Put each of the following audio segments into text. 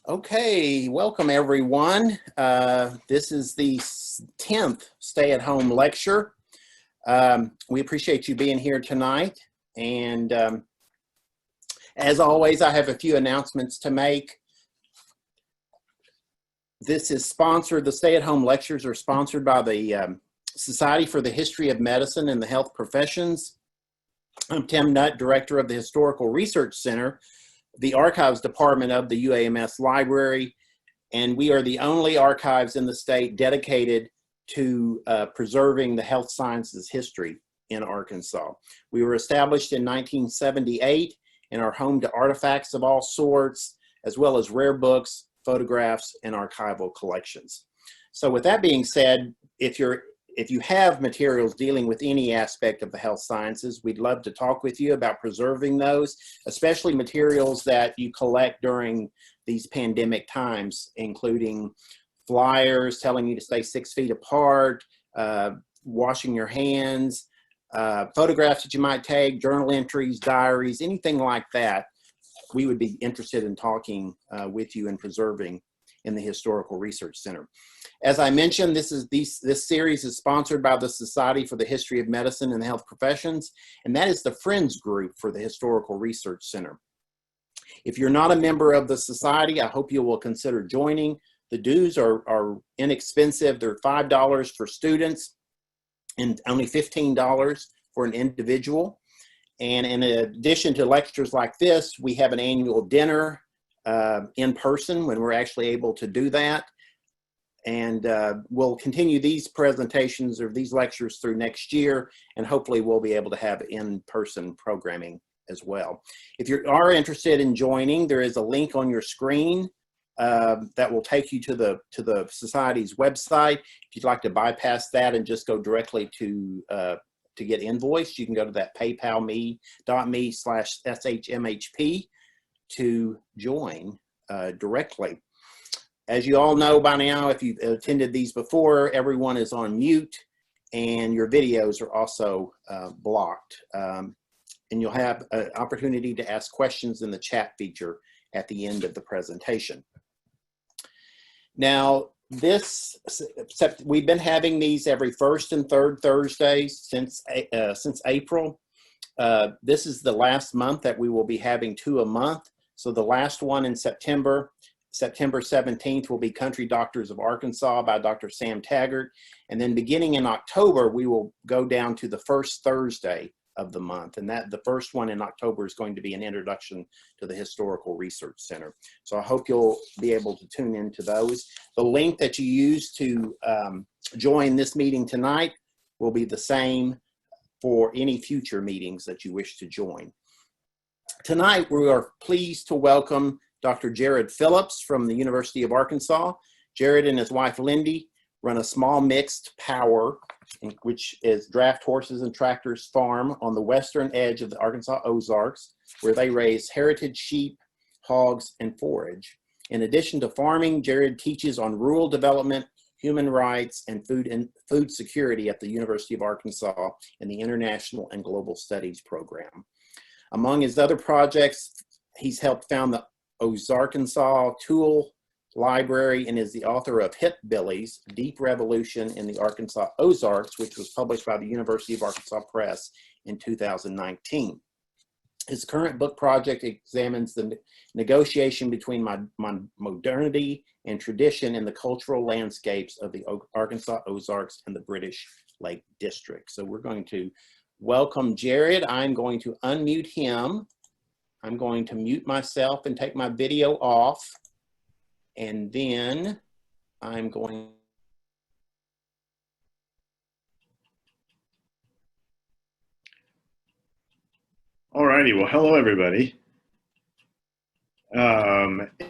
Okay, welcome everyone. This is the 10th stay-at-home lecture. We appreciate you being here tonight. And as always, I have a few announcements to make. This is sponsored, the stay-at-home lectures are sponsored by the Society for the History of Medicine and the Health Professions. I'm Tim Nutt, Director of the Historical Research Center, the Archives Department of the UAMS Library, and we are the only archives in the state dedicated to preserving the health sciences history in Arkansas. We were established in 1978 and are home to artifacts of all sorts, as well as rare books, photographs, and archival collections. So with that being said, if you have materials dealing with any aspect of the health sciences, we'd love to talk with you about preserving those, especially materials that you collect during these pandemic times, including flyers telling you to stay 6 feet apart, washing your hands, photographs that you might take, journal entries, diaries, anything like that. We would be interested in talking with you and preserving in the Historical Research Center. As I mentioned, this series is sponsored by the Society for the History of Medicine and the Health Professions, and that is the Friends Group for the Historical Research Center. If you're not a member of the Society, I hope you will consider joining. The dues are inexpensive. They're $5 for students and only $15 for an individual. And in addition to lectures like this, we have an annual dinner in person when we're actually able to do that. And we'll continue these presentations or these lectures through next year, and hopefully we'll be able to have in-person programming as well. If you are interested in joining, there is a link on your screen that will take you to the Society's website. If you'd like to bypass that and just go directly to get invoiced, you can go to that paypal.me/shmhp to join directly. As you all know by now, if you've attended these before, everyone is on mute and your videos are also blocked. And you'll have an opportunity to ask questions in the chat feature at the end of the presentation. Now, we've been having these every first and third Thursdays since April. This is the last month that we will be having 2 a month. So the last one in September 17th will be Country Doctors of Arkansas by Dr. Sam Taggart. And then beginning in October, we will go down to the first Thursday of the month. And the first one in October is going to be an introduction to the Historical Research Center. So I hope you'll be able to tune into those. The link that you use to join this meeting tonight will be the same for any future meetings that you wish to join. Tonight, we are pleased to welcome Dr. Jared Phillips from the University of Arkansas. Jared and his wife, Lindy, run a small mixed power, which is draft horses and tractors farm on the western edge of the Arkansas Ozarks, where they raise heritage sheep, hogs, and forage. In addition to farming, Jared teaches on rural development, human rights, and food security at the University of Arkansas in the International and Global Studies program. Among his other projects, he's helped found the Ozarkansaw Tool Library and is the author of Hip Billy's Deep Revolution in the Arkansas Ozarks, which was published by the University of Arkansas Press in 2019. His current book project examines the negotiation between modernity and tradition in the cultural landscapes of the Arkansas Ozarks and the British Lake District. So we're going to welcome Jared. I'm going to unmute him. I'm going to mute myself and take my video off, and then I'm going. All righty, well, hello everybody.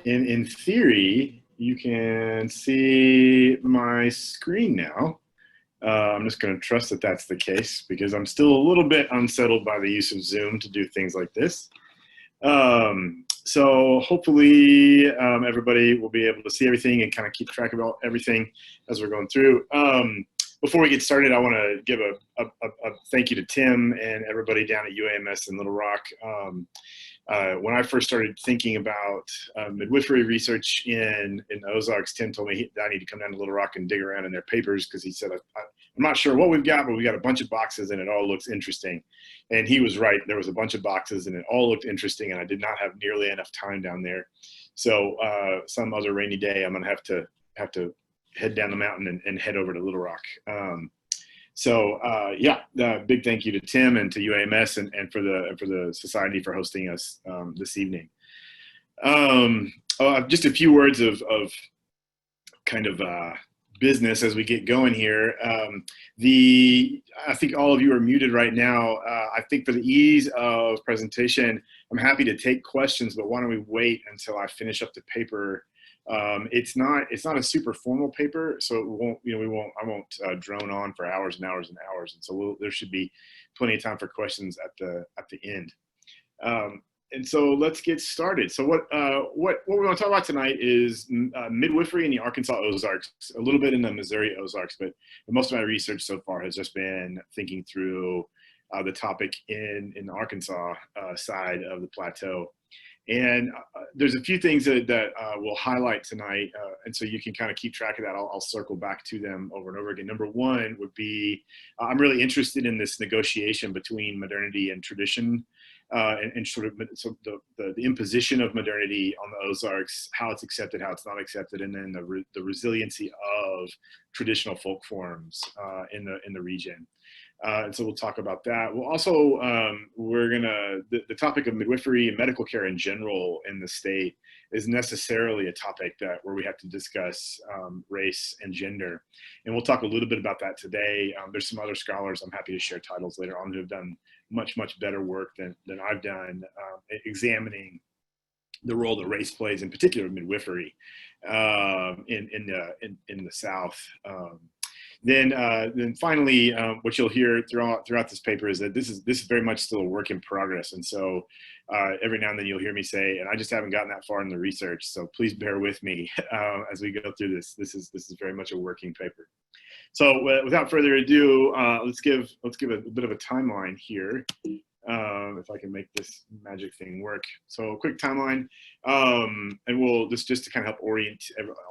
In theory, you can see my screen now. I'm just going to trust that that's the case because I'm still a little bit unsettled by the use of Zoom to do things like this. So hopefully everybody will be able to see everything and kind of keep track of everything as we're going through. Before we get started, I want to give a thank you to Tim and everybody down at UAMS in Little Rock. when I first started thinking about midwifery research in the Ozarks, Tim told me I need to come down to Little Rock and dig around in their papers, because he said, I'm not sure what we've got, but we got a bunch of boxes and it all looks interesting. And he was right. There was a bunch of boxes and it all looked interesting, and I did not have nearly enough time down there. So some other rainy day, I'm going to have to head down the mountain and head over to Little Rock. Big thank you to Tim and to UAMS and for the society for hosting us this evening. Just a few words of kind of business as we get going here. I think all of you are muted right now. I think for the ease of presentation, I'm happy to take questions, but why don't we wait until I finish up the paper? It's not a super formal paper, so I won't drone on for hours and hours and hours. And so there should be plenty of time for questions at the end. And so let's get started. So what we want to talk about tonight is midwifery in the Arkansas Ozarks, a little bit in the Missouri Ozarks, but most of my research so far has just been thinking through the topic in the Arkansas side of the plateau. And there's a few things that we'll highlight tonight, and so you can kind of keep track of that. I'll circle back to them over and over again. Number one would be, I'm really interested in this negotiation between modernity and tradition, and sort of the imposition of modernity on the Ozarks, how it's accepted, how it's not accepted, and then the resiliency of traditional folk forms in the region. And so we'll talk about that. We'll also, the topic of midwifery and medical care in general in the state is necessarily a topic where we have to discuss race and gender. And we'll talk a little bit about that today. There's some other scholars, I'm happy to share titles later on, who have done much better work than I've done examining the role that race plays, in particular midwifery in the South. Then finally, what you'll hear throughout this paper is that this is very much still a work in progress. And so every now and then you'll hear me say, and I just haven't gotten that far in the research, so please bear with me as we go through this. This is very much a working paper. So without further ado, let's give a bit of a timeline here. If I can make this magic thing work. So a quick timeline, and we'll just to kind of help orient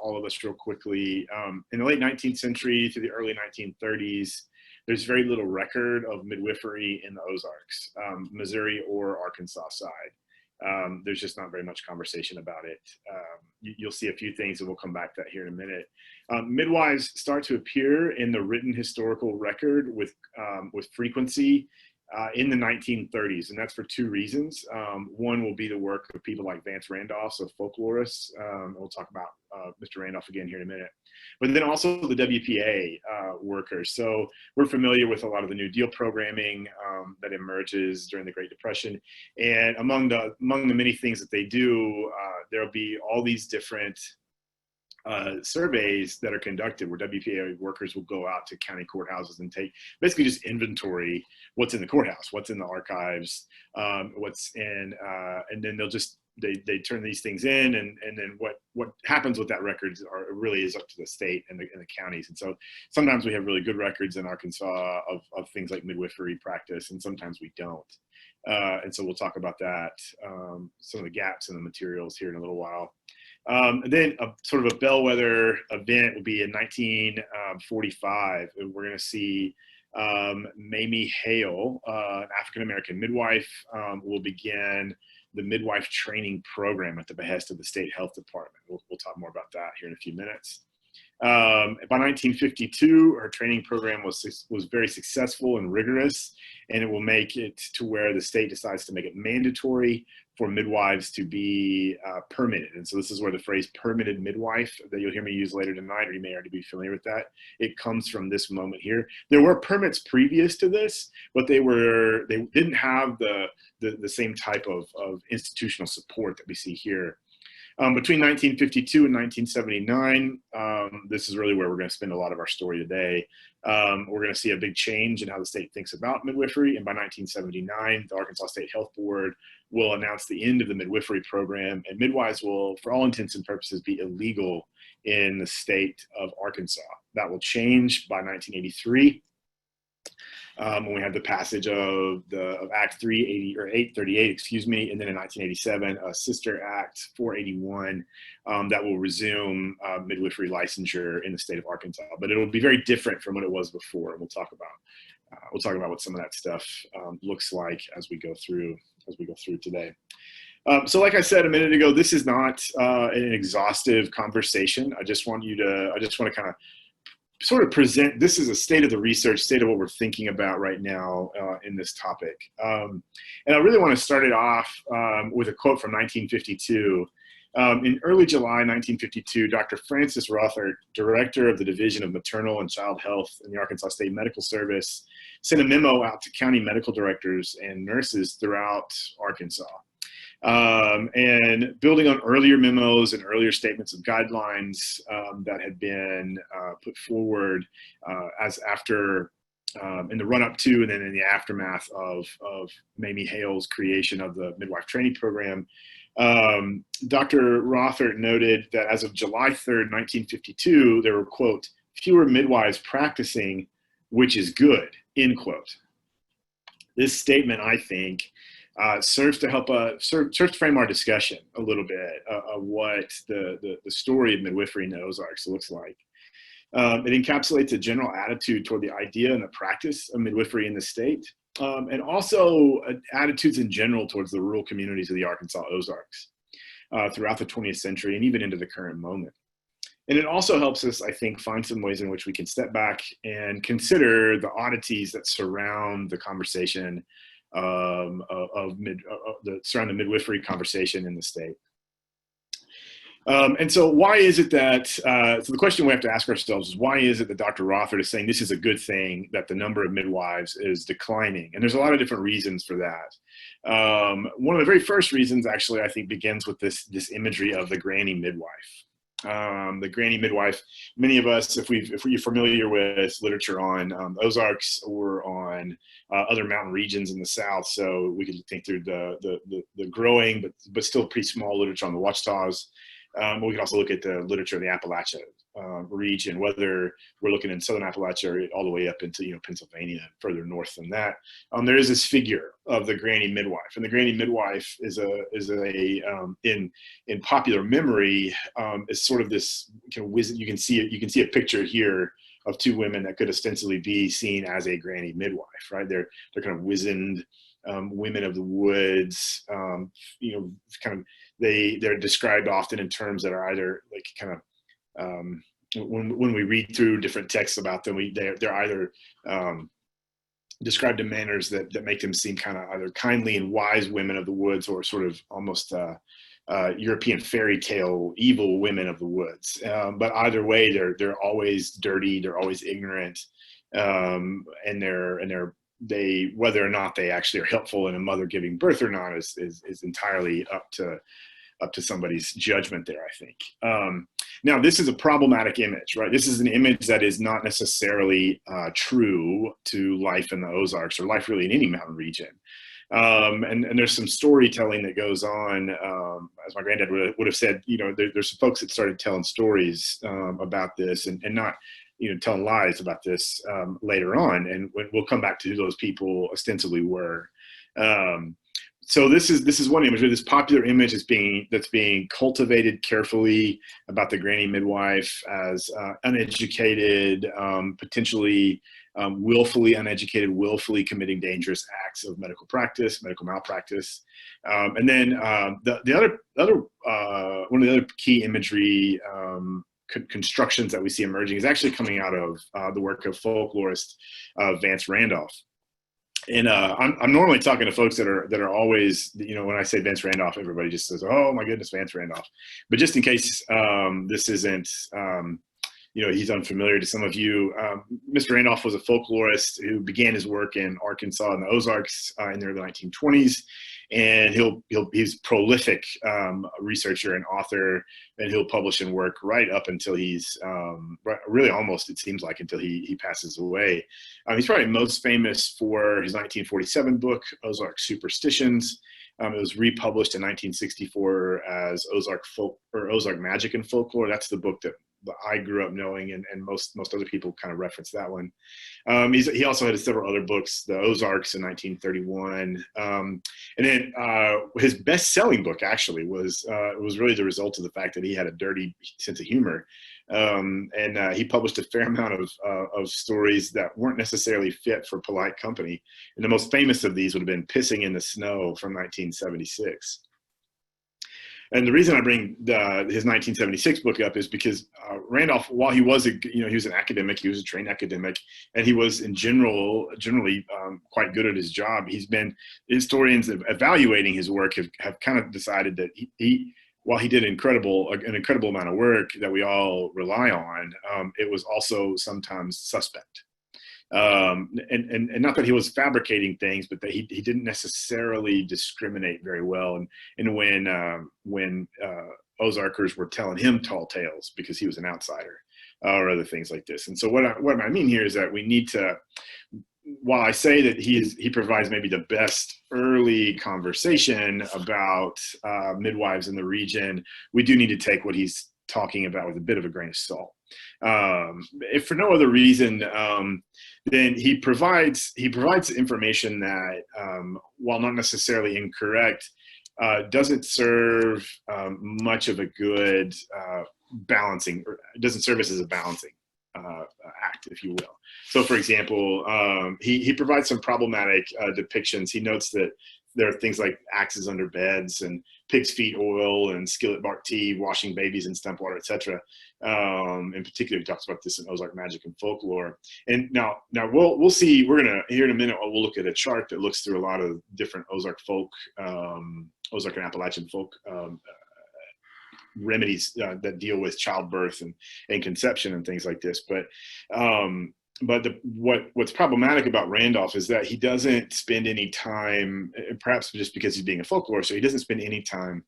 all of us real quickly. In the late 19th century through the early 1930s, there's very little record of midwifery in the Ozarks, Missouri or Arkansas side. There's just not very much conversation about it. You'll see a few things, and we'll come back to that here in a minute. Midwives start to appear in the written historical record with frequency in the 1930s, and that's for two reasons. One will be the work of people like Vance Randolph, so folklorists. We'll talk about Mr. Randolph again here in a minute. But then also the WPA workers. So we're familiar with a lot of the New Deal programming that emerges during the Great Depression. And among the many things that they do, there'll be all these different surveys that are conducted where WPA workers will go out to county courthouses and take basically just inventory what's in the courthouse, what's in the archives, what's in, and then they turn these things in, and then what happens with that records really is up to the state and the counties. And so sometimes we have really good records in Arkansas of things like midwifery practice, and sometimes we don't. And so we'll talk about that, some of the gaps in the materials here in a little while. And then sort of a bellwether event will be in 1945. We're going to see Mamie Hale, an African-American midwife, will begin the midwife training program at the behest of the state health department. We'll talk more about that here in a few minutes. By 1952, her training program was very successful and rigorous, and it will make it to where the state decides to make it mandatory for midwives to be permitted. And so this is where the phrase permitted midwife that you'll hear me use later tonight, or you may already be familiar with that, it comes from this moment here. There were permits previous to this, but they didn't have the same type of institutional support that we see here. Between 1952 and 1979, this is really where we're going to spend a lot of our story today. We're going to see a big change in how the state thinks about midwifery. And by 1979, the Arkansas State Health Board will announce the end of the midwifery program, and midwives will, for all intents and purposes, be illegal in the state of Arkansas. That will change by 1983. When we had the passage of Act 380 or 838, excuse me, and then in 1987, a sister Act 481 that will resume midwifery licensure in the state of Arkansas. But it'll be very different from what it was before, and we'll talk about what some of that stuff looks like as we go through today. So like I said a minute ago, this is not an exhaustive conversation. I just want to kind of sort of present, this is a state of the research, state of what we're thinking about right now in this topic. And I really want to start it off with a quote from 1952. In early July 1952, Dr. Francis Rothert, director of the Division of Maternal and Child Health in the Arkansas State Medical Service, sent a memo out to county medical directors and nurses throughout Arkansas. And building on earlier memos and earlier statements of guidelines that had been put forward in the run-up to and then in the aftermath of Mamie Hale's creation of the midwife training program, Dr. Rothert noted that as of July 3rd, 1952, there were, quote, fewer midwives practicing, which is good, end quote. This statement, I think, serves to frame our discussion a little bit of what the story of midwifery in the Ozarks looks like. It encapsulates a general attitude toward the idea and the practice of midwifery in the state, and also attitudes in general towards the rural communities of the Arkansas Ozarks throughout the 20th century and even into the current moment. And it also helps us, I think, find some ways in which we can step back and consider the oddities that surround the conversation surround the midwifery conversation in the state. And so why is it that, so the question we have to ask ourselves is, why is it that Dr. Rothert is saying this is a good thing, that the number of midwives is declining? And there's a lot of different reasons for that. One of the very first reasons, actually, I think begins with this imagery of the granny midwife. The granny midwife, many of us, if you're familiar with literature on Ozarks or on other mountain regions in the South, so we could think through the growing but still pretty small literature on the Watchtaws. We can also look at the literature of the Appalachia region, whether we're looking in southern Appalachia or all the way up into Pennsylvania and further north than that. There is this figure of the granny midwife, and the granny midwife is in popular memory is sort of this kind of you can see a picture here of two women that could ostensibly be seen as a granny midwife, right? They're kind of wizened women of the woods, they're described often in terms that are either like kind of when we read through different texts about them, they're either described in manners that make them seem kind of either kindly and wise women of the woods or sort of almost European fairy tale evil women of the woods. But either way, they're always dirty, they're always ignorant, and they whether or not they actually are helpful in a mother giving birth or not is entirely up to somebody's judgment there, I think. Now, this is a problematic image, right? This is an image that is not necessarily true to life in the Ozarks or life really in any mountain region. And there's some storytelling that goes on, as my granddad would have said, there's some folks that started telling stories about this and not, telling lies about this later on. And we'll come back to who those people ostensibly were. So this is one image, this popular image that's being cultivated carefully about the granny midwife as uneducated, potentially willfully uneducated, willfully committing dangerous acts of medical malpractice. And then one of the other key imagery constructions that we see emerging is actually coming out of the work of folklorist Vance Randolph. And I'm normally talking to folks that are always, when I say Vance Randolph, everybody just says, "Oh my goodness, Vance Randolph." But just in case this isn't, he's unfamiliar to some of you, Mr. Randolph was a folklorist who began his work in Arkansas and the Ozarks in the early 1920s. And he's a prolific researcher and author, and he'll publish and work right up until he's really almost, it seems like, until he passes away. He's probably most famous for his 1947 book, Ozark Superstitions. It was republished in 1964 as Ozark Magic and Folklore. That's the book that I grew up knowing, and most other people kind of reference that one. He also had several other books, the Ozarks in 1931, and then his best-selling book actually was really the result of the fact that he had a dirty sense of humor, and he published a fair amount of stories that weren't necessarily fit for polite company. And the most famous of these would have been "Pissing in the Snow" from 1976. And the reason I bring his 1976 book up is because Randolph, while he was he was an academic, he was a trained academic, and he was generally quite good at his job. Historians evaluating his work have kind of decided that while he did an incredible amount of work that we all rely on, it was also sometimes suspect. And not that he was fabricating things, but that he didn't necessarily discriminate very well. And when Ozarkers were telling him tall tales because he was an outsider, or other things like this. And so what I mean here is that we need to, while I say that he provides maybe the best early conversation about midwives in the region, we do need to take what he's talking about with a bit of a grain of salt. If for no other reason, then he provides information that, while not necessarily incorrect, doesn't serve much of a good balancing, or doesn't serve as a balancing act, if you will. So, for example, he provides some problematic depictions. He notes that there are things like axes under beds and pig's feet oil and skillet bark tea, washing babies in stump water, etc. In particular, he talks about this in Ozark Magic and Folklore. And now we'll see. We're gonna here in a minute. We'll look at a chart that looks through a lot of different Ozark folk, Ozark and Appalachian folk remedies that deal with childbirth and conception and things like this. But what's problematic about Randolph is that he doesn't spend any time, perhaps just because he's being a folklore, so he doesn't spend any time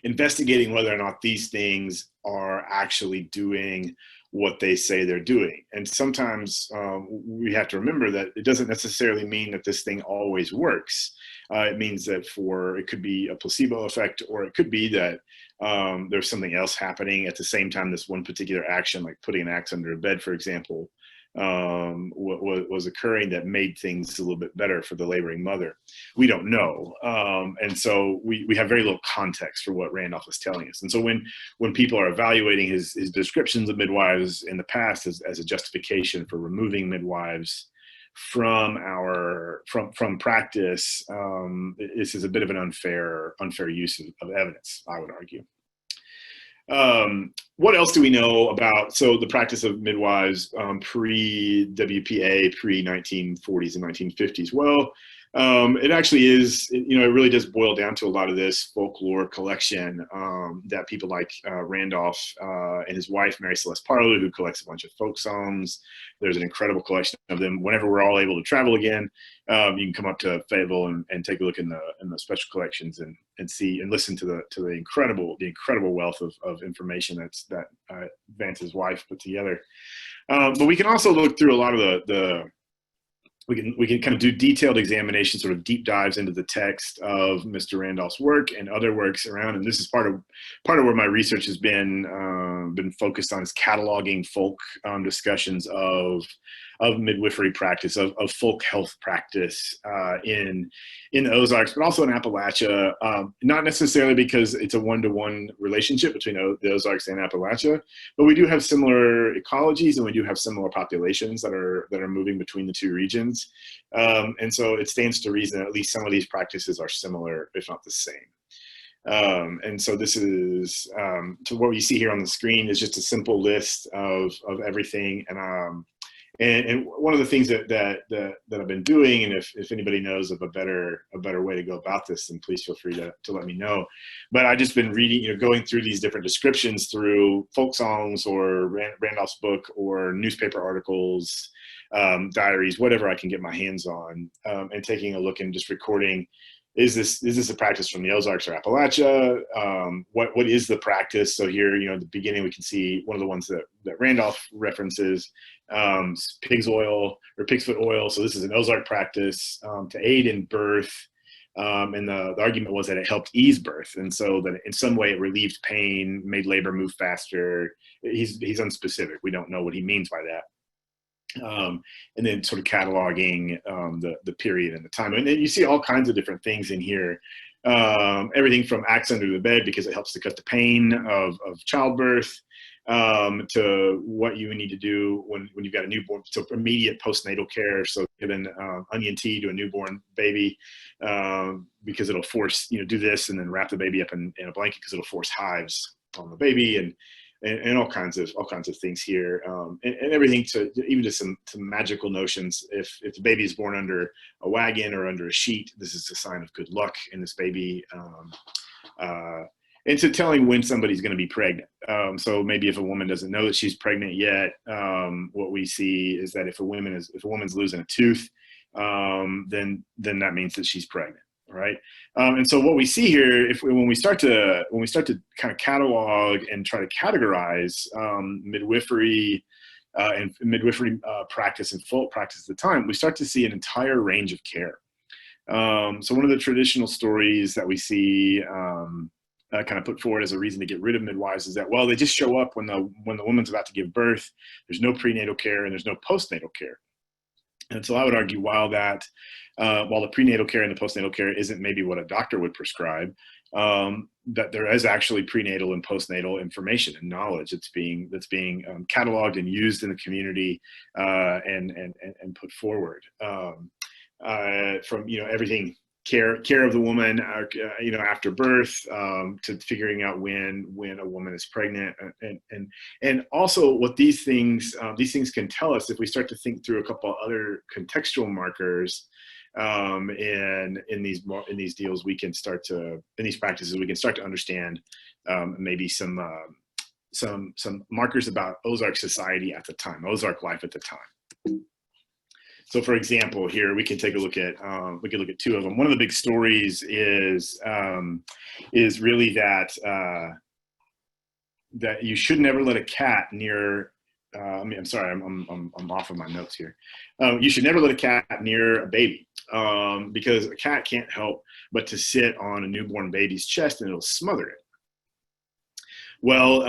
investigating whether or not these things are actually doing what they say they're doing. And sometimes we have to remember that it doesn't necessarily mean that this thing always works. It means that it could be a placebo effect, or it could be that there's something else happening at the same time this one particular action, like putting an axe under a bed, for example, was occurring that made things a little bit better for the laboring mother. We don't know. And so we have very little context for what Randolph is telling us. And so when people are evaluating his descriptions of midwives in the past as a justification for removing midwives from practice, this is a bit of an unfair use of evidence, I would argue. What else do we know about the practice of midwives pre-WPA, pre-1940s and 1950s? Well, it actually is, it really does boil down to a lot of this folklore collection that people like Randolph and his wife, Mary Celeste Parley, who collects a bunch of folk songs. There's an incredible collection of them. Whenever we're all able to travel again, you can come up to Fayetteville and take a look in the special collections and see and listen to the incredible wealth of information that Vance's wife put together. But we can also look through a lot of we can kind of do detailed examination, sort of deep dives into the text of Mr. Randolph's work and other works around. And this is part of where my research has been focused on, is cataloging folk discussions of midwifery practice, of folk health practice in the Ozarks, but also in Appalachia. Not necessarily because it's a one-to-one relationship between the Ozarks and Appalachia, but we do have similar ecologies and we do have similar populations that are moving between the two regions. And so it stands to reason that at least some of these practices are similar, if not the same. And so this is, so what you see here on the screen is just a simple list of everything. And one of the things that I've been doing, and if anybody knows of a better way to go about this, then please feel free to let me know. But I've just been reading, going through these different descriptions through folk songs or Randolph's book or newspaper articles, diaries, whatever I can get my hands on, and taking a look and just recording. Is this a practice from the Ozarks or Appalachia? What is the practice? So here, at the beginning, we can see one of the ones that Randolph references, pig's oil or pig's foot oil. So this is an Ozark practice to aid in birth And the argument was that it helped ease birth, and so that in some way it relieved pain, made labor move faster. He's unspecific. We don't know what he means by that. And then sort of cataloging the period and the time. And then you see all kinds of different things in here. Everything from axe under the bed because it helps to cut the pain of childbirth, to what you need to do when you've got a newborn. So immediate postnatal care. So giving onion tea to a newborn baby because it'll force, do this and then wrap the baby up in a blanket because it'll force hives on the baby, and all kinds of things here, and everything to even just some magical notions. If the baby is born under a wagon or under a sheet, this is a sign of good luck in this baby. And to telling when somebody's going to be pregnant. So maybe if a woman doesn't know that she's pregnant yet, what we see is that if a woman's losing a tooth, then that means that she's pregnant. Right. And so what we see here, when we start to kind of catalog and try to categorize midwifery and midwifery practice and folk practice at the time, we start to see an entire range of care. So one of the traditional stories that we see kind of put forward as a reason to get rid of midwives is that, well, they just show up when the woman's about to give birth. There's no prenatal care and there's no postnatal care. And so I would argue while the prenatal care and the postnatal care isn't maybe what a doctor would prescribe, that there is actually prenatal and postnatal information and knowledge that's being cataloged and used in the community and put forward from everything. Care of the woman, after birth, to figuring out when a woman is pregnant, and also what these things can tell us if we start to think through a couple other contextual markers in these deals. We can start to, in these practices, we can start to understand maybe some markers about Ozark society at the time, Ozark life at the time. So, for example, here we can take a look at two of them. One of the big stories is really that you should never let a cat near. I'm sorry, I'm off of my notes here. You should never let a cat near a baby because a cat can't help but to sit on a newborn baby's chest and it'll smother it. Well,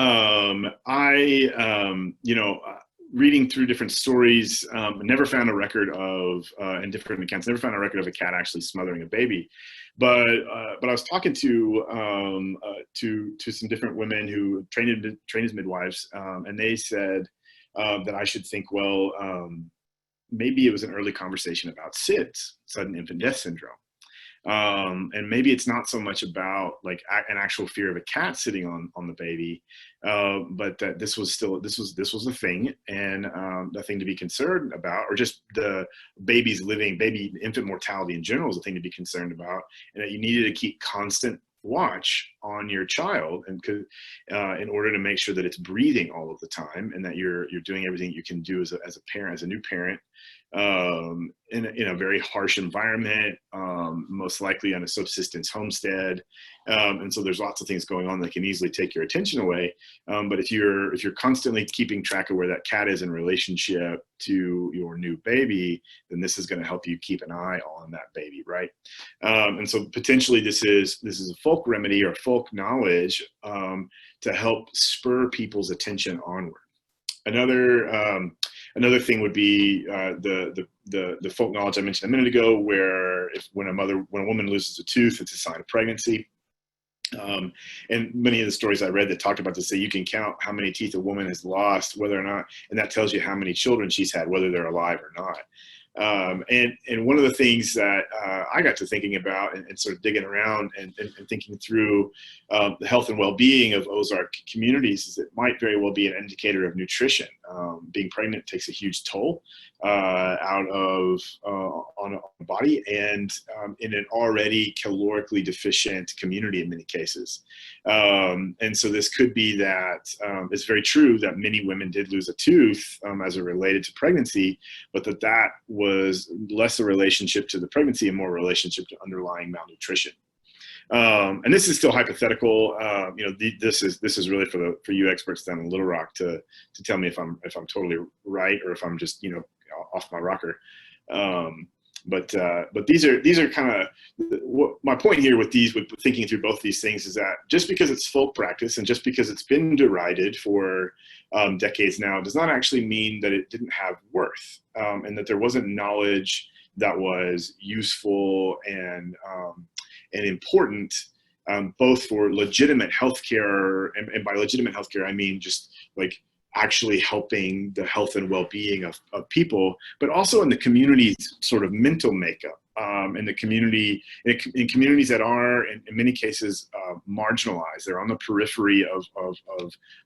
reading through different stories, never found a record of, in different accounts, never found a record of a cat actually smothering a baby. But I was talking to some different women who trained as midwives, and they said that I should think, well, maybe it was an early conversation about SIDS, sudden infant death syndrome. And maybe it's not so much about like an actual fear of a cat sitting on the baby, but that this was a thing, and a thing to be concerned about, or just the infant mortality in general is a thing to be concerned about, and that you needed to keep constant watch on your child and in order to make sure that it's breathing all of the time, and that you're doing everything you can do as a parent, as a new parent, in a very harsh environment, most likely on a subsistence homestead, and so there's lots of things going on that can easily take your attention away. But if you're constantly keeping track of where that cat is in relationship to your new baby, then this is going to help you keep an eye on that baby, right? And so potentially this is a folk remedy or folk knowledge to help spur people's attention onward. Another thing would be the folk knowledge I mentioned a minute ago, where when a woman loses a tooth, it's a sign of pregnancy. And many of the stories I read that talked about this say you can count how many teeth a woman has lost, whether or not, and that tells you how many children she's had, whether they're alive or not. And one of the things that I got to thinking about and sort of digging around and thinking through the health and well-being of Ozark communities is it might very well be an indicator of nutrition. Being pregnant takes a huge toll on a body, and in an already calorically deficient community in many cases. And so this could be that it's very true that many women did lose a tooth as it related to pregnancy, but that was less a relationship to the pregnancy and more a relationship to underlying malnutrition. And this is still hypothetical. This is really for you experts down in Little Rock to tell me if I'm totally right or if I'm just off my rocker. but these are kind of my point here with thinking through both these things is that just because it's folk practice and just because it's been derided for decades now does not actually mean that it didn't have worth, and that there wasn't knowledge that was useful and important, both for legitimate healthcare, and by legitimate healthcare I mean just like actually helping the health and well-being of people, but also in the community's sort of mental makeup, in the community, in communities that are in many cases marginalized. They're on the periphery of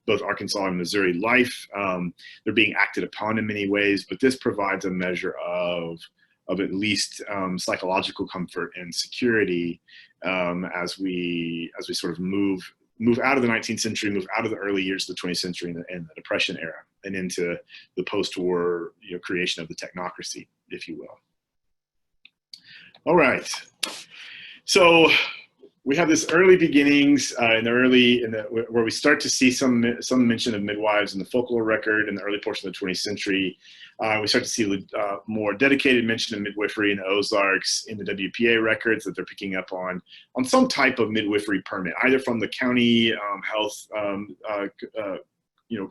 both Arkansas and Missouri life. They're being acted upon in many ways, but this provides a measure of at least psychological comfort and security as we sort of move out of the 19th century, move out of the early years of the 20th century and the Depression era, and into the post-war creation of the technocracy, if you will. All right, so we have this early beginnings where we start to see some mention of midwives in the folklore record in the early portion of the 20th century. We start to see more dedicated mention of midwifery in the Ozarks in the WPA records that they're picking up on some type of midwifery permit, either from the county health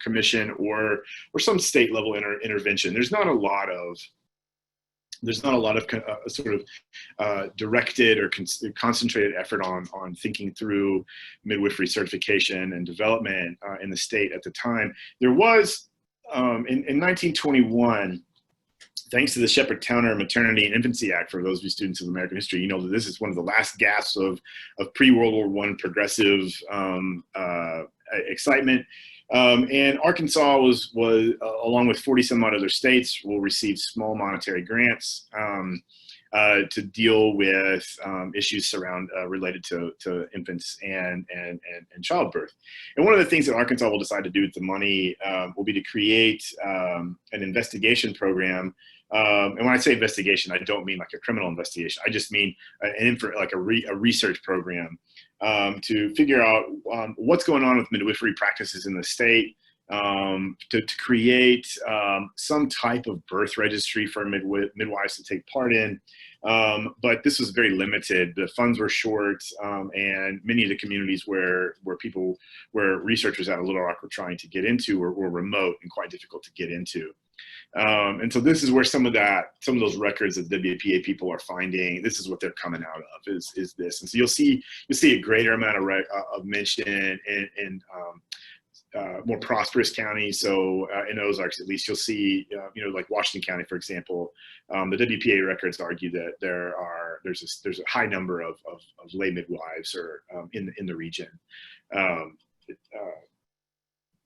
commission or some state level intervention. There's not a lot of sort of directed or concentrated effort on thinking through midwifery certification and development in the state at the time. There was, in 1921, thanks to the Shepherd-Towner Maternity and Infancy Act, for those of you students of American history, you know that this is one of the last gasps of pre-World War I progressive excitement. And Arkansas was along with 40 some odd other states, will receive small monetary grants to deal with issues related to infants and childbirth. And one of the things that Arkansas will decide to do with the money will be to create an investigation program. And when I say investigation, I don't mean like a criminal investigation. I just mean a research program to figure out what's going on with midwifery practices in the state, to create some type of birth registry for midwives to take part in. But this was very limited. The funds were short, and many of the communities where researchers out of Little Rock were trying to get into were remote and quite difficult to get into. And so this is where some of those records that WPA people are finding, this is what they're coming out of, is this. And so you'll see a greater amount of mention in more prosperous counties. So in Ozarks, at least, you'll see, like Washington County, for example, the WPA records argue that there's a high number of lay midwives in the region.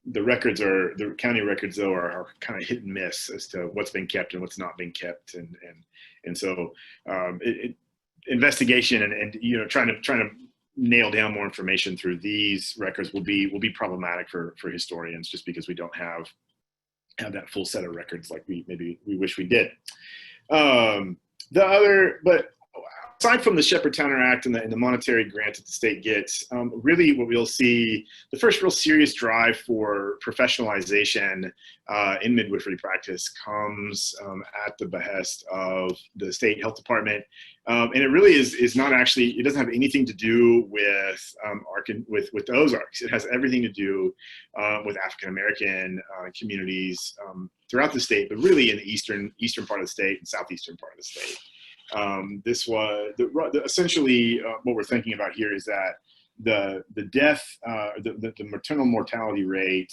The county records, though, are kind of hit and miss as to what's been kept and what's not being kept, and so investigation and trying to nail down more information through these records will be problematic for historians, just because we don't have that full set of records like we wish we did. But aside from the Shepherd-Towner Act and the monetary grant that the state gets, really what we'll see, the first real serious drive for professionalization in midwifery practice comes at the behest of the state health department. And it really is not actually, it doesn't have anything to do with the Ozarks. It has everything to do with African-American communities throughout the state, but really in the eastern part of the state and southeastern part of the state. This was essentially what we're thinking about here is that the death, the maternal mortality rate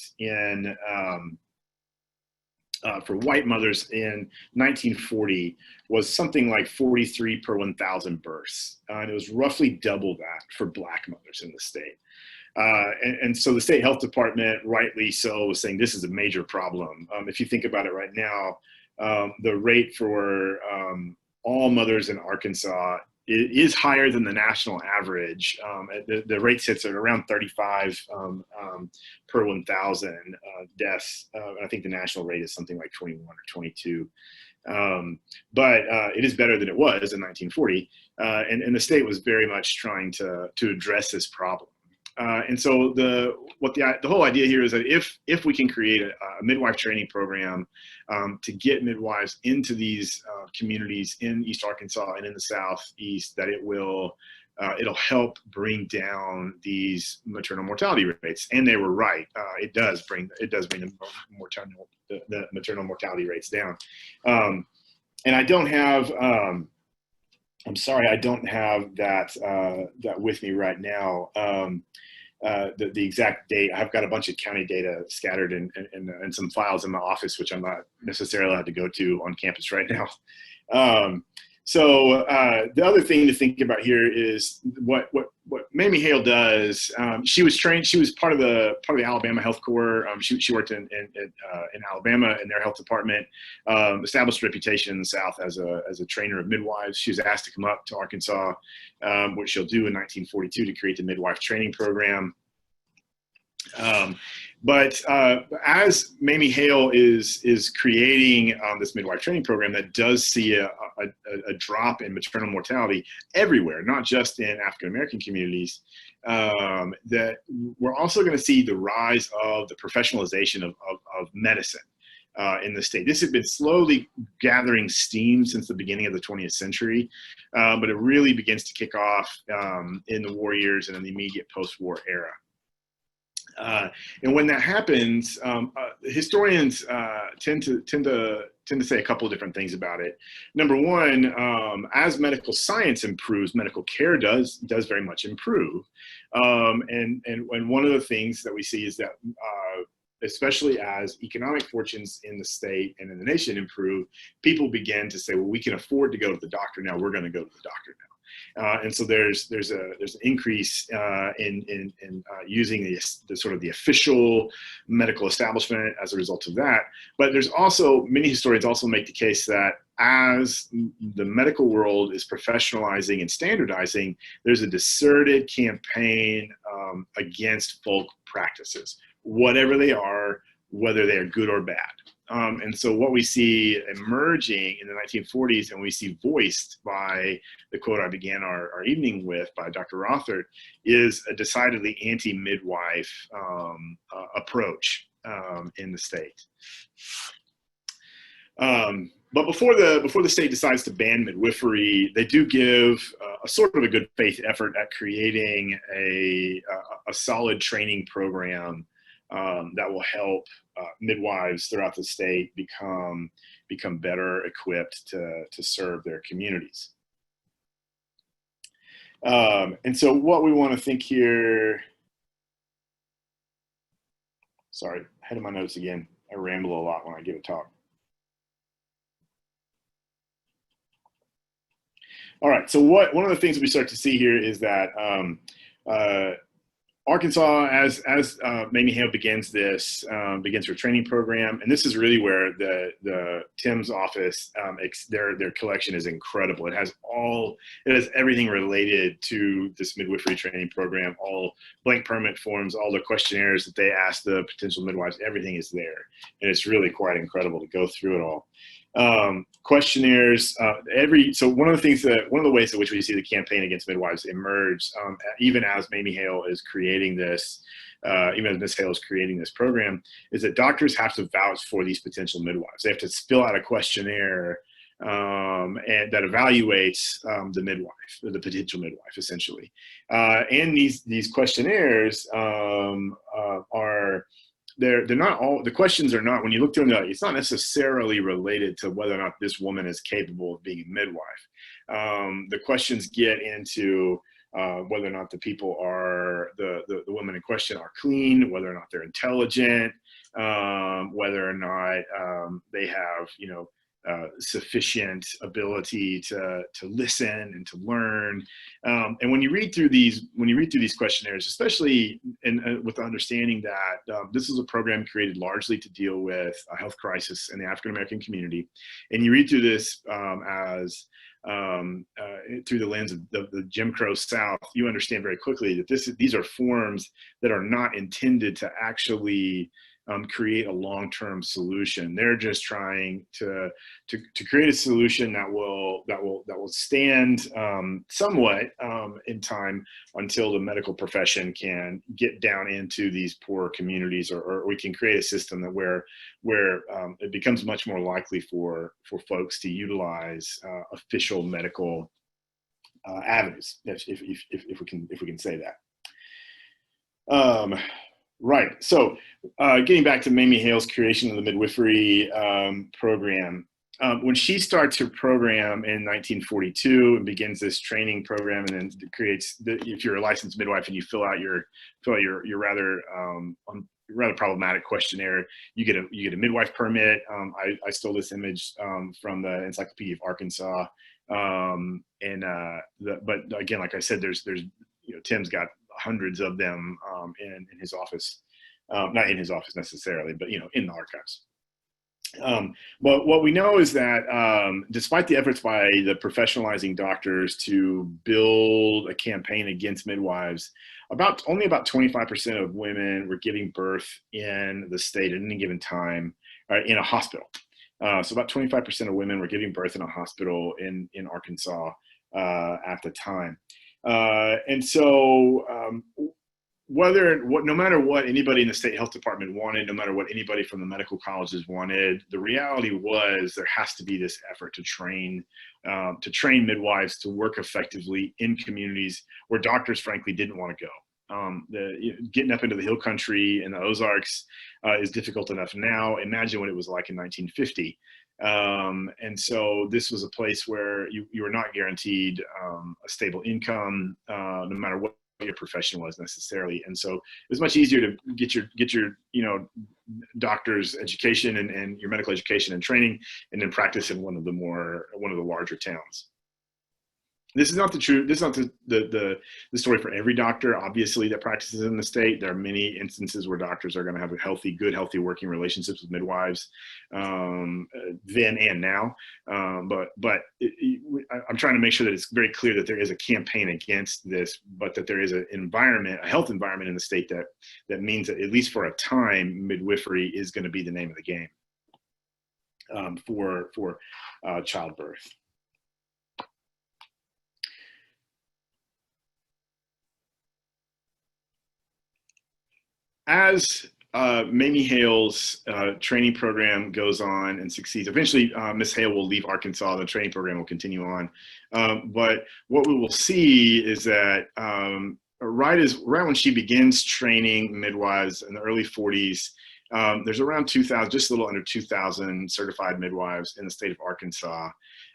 for white mothers in 1940 was something like 43 per 1,000 births, and it was roughly double that for Black mothers in the state. And so the state health department, rightly so, was saying this is a major problem. If you think about it right now, the rate for all mothers in Arkansas is higher than the national average. The rate sits at around 35 per 1,000 deaths. I think the national rate is something like 21 or 22. But it is better than it was in 1940. And the state was very much trying to address this problem. And so the whole idea here is that if we can create a midwife training program to get midwives into these communities in East Arkansas and in the Southeast, that it'll help bring down these maternal mortality rates. And they were right. It does bring the maternal mortality rates down. And I don't have. I'm sorry, I don't have that with me right now. The exact date. I've got a bunch of county data scattered in some files in my office, which I'm not necessarily allowed to go to on campus right now. So the other thing to think about here is what Mamie Hale does. She was trained. She was part of the Alabama Health Corps. She worked in Alabama in their health department. Established a reputation in the South as a trainer of midwives. She was asked to come up to Arkansas, which she'll do in 1942 to create the midwife training program. But as Mamie Hale is creating this midwife training program that does see a drop in maternal mortality everywhere, not just in African American communities, that we're also going to see the rise of the professionalization of medicine in the state. This had been slowly gathering steam since the beginning of the 20th century, but it really begins to kick off in the war years and in the immediate post-war era. And when that happens, historians tend to say a couple of different things about it. Number one, as medical science improves, medical care does very much improve. And one of the things that we see is that especially as economic fortunes in the state and in the nation improve, people begin to say, well, we can afford to go to the doctor now. We're going to go to the doctor now. And so there's an increase in using the sort of the official medical establishment as a result of that. But there's also, many historians also make the case that as the medical world is professionalizing and standardizing, there's a concerted campaign against folk practices, whatever they are, whether they are good or bad. And so what we see emerging in the 1940s, and we see voiced by the quote I began our evening with by Dr. Rothert, is a decidedly anti-midwife approach in the state. But before the state decides to ban midwifery, they do give a sort of a good faith effort at creating a solid training program that will help midwives throughout the state become better equipped to serve their communities. And so what we want to think here, sorry, head of my notes again. I ramble a lot when I give a talk. All right, so one of the things we start to see here is that Arkansas, as Mamie Hale begins her training program, and this is really where the Tim's office, their collection is incredible. It has everything related to this midwifery training program, all blank permit forms, all the questionnaires that they ask the potential midwives, everything is there, and it's really quite incredible to go through it all. Questionnaires, so one of the ways in which we see the campaign against midwives emerge, even as Mamie Hale is creating this, even as Ms. Hale is creating this program, is that doctors have to vouch for these potential midwives. They have to fill out a questionnaire and that evaluates the midwife, the potential midwife, essentially. And these questionnaires they're not all, the questions are not, when you look through them, it's not necessarily related to whether or not this woman is capable of being a midwife. The questions get into whether or not the people are, the women in question are clean, whether or not they're intelligent, whether or not they have, sufficient ability to listen and to learn. And when you read through these questionnaires, especially with the understanding that this is a program created largely to deal with a health crisis in the African American community, and you read through this through the lens of the Jim Crow South, you understand very quickly that these are forms that are not intended to actually create a long-term solution. They're just trying to create a solution that will stand somewhat in time until the medical profession can get down into these poor communities, or we can create a system that where it becomes much more likely for folks to utilize official medical avenues, if we can say that. Right. So getting back to Mamie Hale's creation of the midwifery program, when she starts her program in 1942 and begins this training program, and then creates if you're a licensed midwife and you fill out your rather problematic questionnaire, you get a midwife permit. I stole this image from the Encyclopedia of Arkansas, but again, like I said, there's Tim's got hundreds of them in his office, not in his office necessarily, but in the archives. But what we know is that despite the efforts by the professionalizing doctors to build a campaign against midwives, only about 25% of women were giving birth in the state at any given time in a hospital. So about 25% of women were giving birth in a hospital in Arkansas at the time. And so no matter what anybody in the state health department wanted, no matter what anybody from the medical colleges wanted, the reality was there has to be this effort to train midwives to work effectively in communities where doctors frankly didn't want to go. Getting up into the hill country in the Ozarks is difficult enough now. Imagine what it was like in 1950. And so this was a place where you were not guaranteed a stable income, no matter what your profession was necessarily. And so it was much easier to get your doctor's education and your medical education and training, and then practice in one of the larger towns. This is not the truth. This is not the story for every doctor, obviously, that practices in the state. There are many instances where doctors are going to have good, healthy working relationships with midwives, then and now. But I'm trying to make sure that it's very clear that there is a campaign against this, but that there is a health environment in the state that means that at least for a time, midwifery is going to be the name of the game for childbirth. As Mamie Hale's training program goes on and succeeds, eventually Miss Hale will leave Arkansas. The training program will continue on. But what we will see is that right when she begins training midwives in the early 40s, there's around 2,000, just a little under 2,000 certified midwives in the state of Arkansas.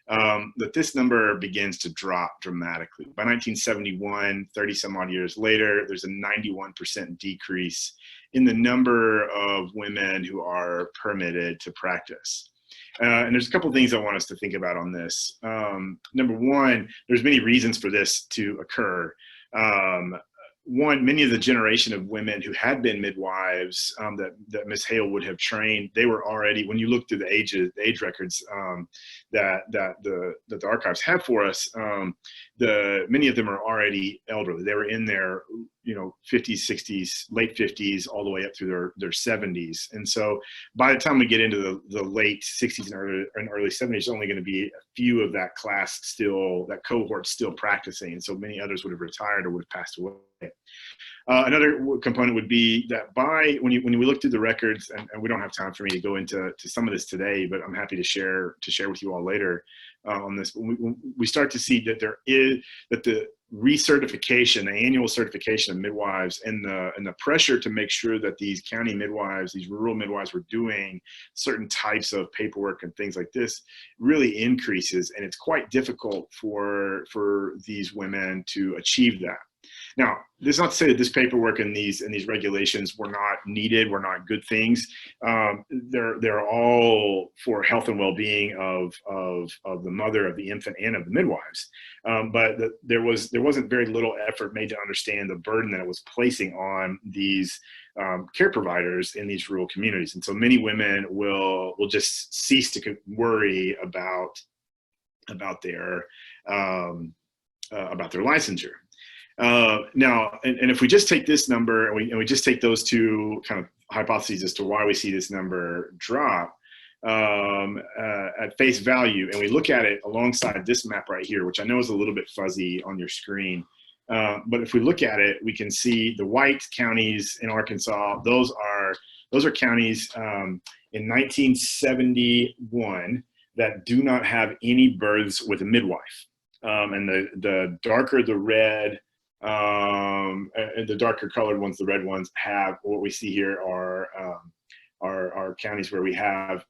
That this number begins to drop dramatically. By 1971, 30 some odd years later, there's a 91% decrease in the number of women who are permitted to practice. And there's a couple of things I want us to think about on this. Number one, there's many reasons for this to occur. One, many of the generation of women who had been midwives that Miss Hale would have trained, they were already, when you look through the age records that the archives have for us, many of them are already elderly. They were in their 50s, 60s, late 50s, all the way up through their 70s. And so by the time we get into the late 60s and early 70s, there's only going to be a few of that class that cohort still practicing. And so many others would have retired or would have passed away. Another component would be that when we look through the records, and we don't have time for me to go into some of this today, but I'm happy to share with you all later on this. When we start to see that the recertification, the annual certification of midwives, and the pressure to make sure that these county midwives, these rural midwives, were doing certain types of paperwork and things like this really increases, and it's quite difficult for these women to achieve that. Now, this is not to say that this paperwork and these regulations were not needed, were not good things. They're all for health and well-being of the mother, of the infant, and of the midwives. But there wasn't very little effort made to understand the burden that it was placing on these care providers in these rural communities. And so many women will just cease to worry about their licensure. Now, and if we just take this number and we just take those two kind of hypotheses as to why we see this number drop at face value, and we look at it alongside this map right here, which I know is a little bit fuzzy on your screen, but if we look at it, we can see the white counties in Arkansas. Those are counties in 1971 that do not have any births with a midwife, and the darker the red. And the darker colored ones, the red ones, have what we see here are counties where we have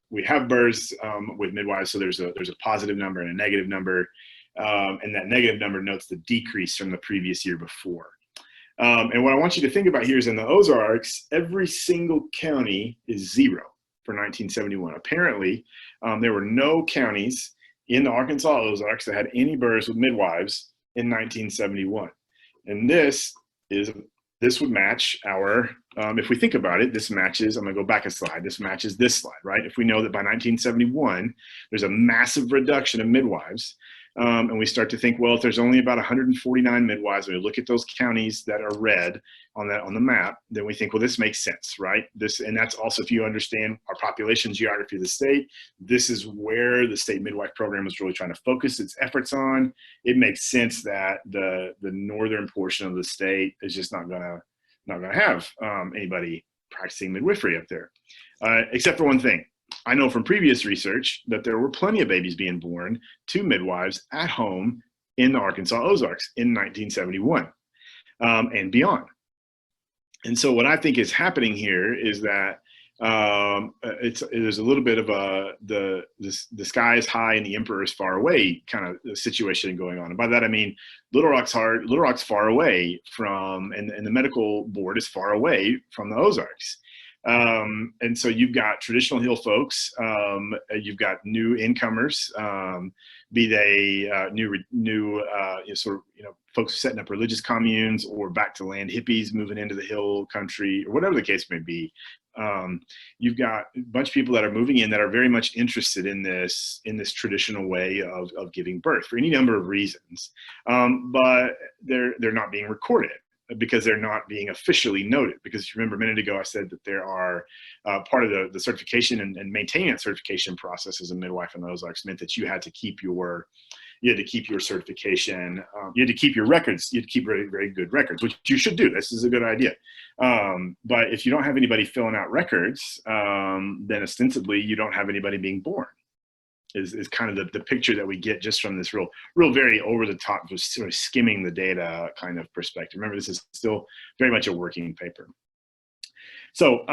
births with midwives. So there's a positive number and a negative number, and that negative number notes the decrease from the previous year before. And what I want you to think about here is in the Ozarks, every single county is 0 for 1971. Apparently, there were no counties in the Arkansas Ozarks that had any births with midwives in 1971. And this would match our, if we think about it, this matches, I'm gonna go back a slide, this matches this slide, right? If we know that by 1971, there's a massive reduction of midwives, and we start to think, well, if there's only about 149 midwives, and we look at those counties that are red on the map, then we think, well, this makes sense, right? And that's also, if you understand our population geography of the state, this is where the state midwife program is really trying to focus its efforts on. It makes sense that the northern portion of the state is just not gonna have anybody practicing midwifery up there, except for one thing. I know from previous research that there were plenty of babies being born to midwives at home in the Arkansas Ozarks in 1971 and beyond. And so what I think is happening here is that there's a little bit of the sky is high and the emperor is far away kind of situation going on. And by that I mean Little Rock's far away from, and the medical board is far away from the Ozarks. And so you've got traditional Hill folks, you've got new incomers, be they folks setting up religious communes or back to land hippies moving into the Hill country, or whatever the case may be. You've got a bunch of people that are moving in that are very much interested in this traditional way of giving birth for any number of reasons, but they're not being recorded, because they're not being officially noted. Because if you remember a minute ago, I said that there are part of the certification and maintaining that certification process as a midwife in the Ozarks meant that you had to keep your certification, you had to keep your records, you had to keep very, very good records, which you should do. This is a good idea. But if you don't have anybody filling out records, then ostensibly you don't have anybody being born. Is kind of the picture that we get just from this real very over the top, just sort of skimming the data kind of perspective. Remember, this is still very much a working paper. So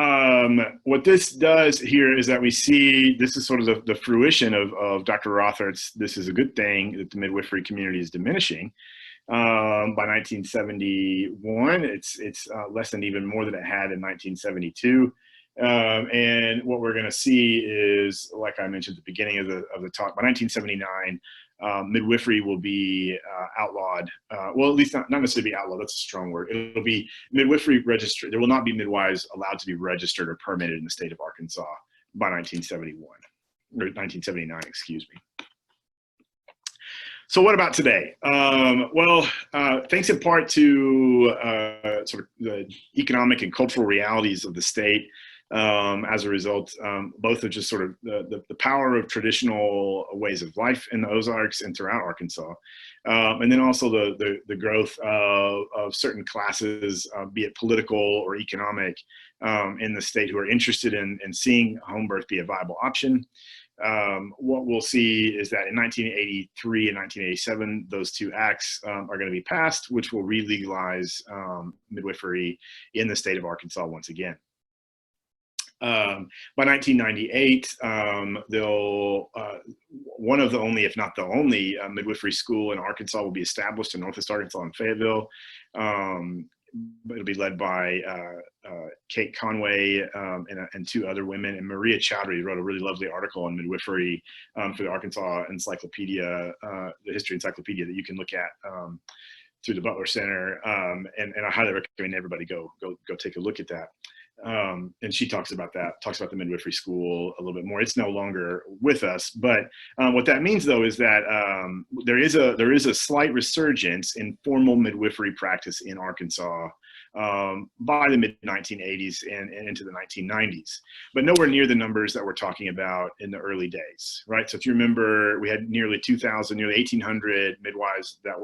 what this does here is that we see, this is sort of the fruition of Dr. Rothart's, this is a good thing that the midwifery community is diminishing. By 1971, it's less than even more than it had in 1972. And what we're going to see is, like I mentioned at the beginning of the talk, by 1979, midwifery will be outlawed. Well, at least not necessarily be outlawed. That's a strong word. It'll be midwifery registered. There will not be midwives allowed to be registered or permitted in the state of Arkansas by 1971 or 1979. Excuse me. So what about today? Thanks in part to sort of the economic and cultural realities of the state. As a result, both of just sort of the power of traditional ways of life in the Ozarks and throughout Arkansas, and then also the growth of certain classes, be it political or economic, in the state, who are interested in seeing home birth be a viable option. What we'll see is that in 1983 and 1987, those two acts are going to be passed, which will re-legalize midwifery in the state of Arkansas once again. By 1998, one of the only, if not the only, midwifery school in Arkansas will be established in Northwest Arkansas in Fayetteville. It'll be led by Kate Conway and two other women, and Maria Chowdhury wrote a really lovely article on midwifery for the Arkansas Encyclopedia, the History Encyclopedia, that you can look at through the Butler Center, and I highly recommend everybody go take a look at that. And she talks about the midwifery school a little bit more. It's no longer with us, but what that means though is that there is a slight resurgence in formal midwifery practice in Arkansas by the mid 1980s and into the 1990s, but nowhere near the numbers that we're talking about in the early days, right? So if you remember, we had nearly 2,000, nearly 1,800 midwives that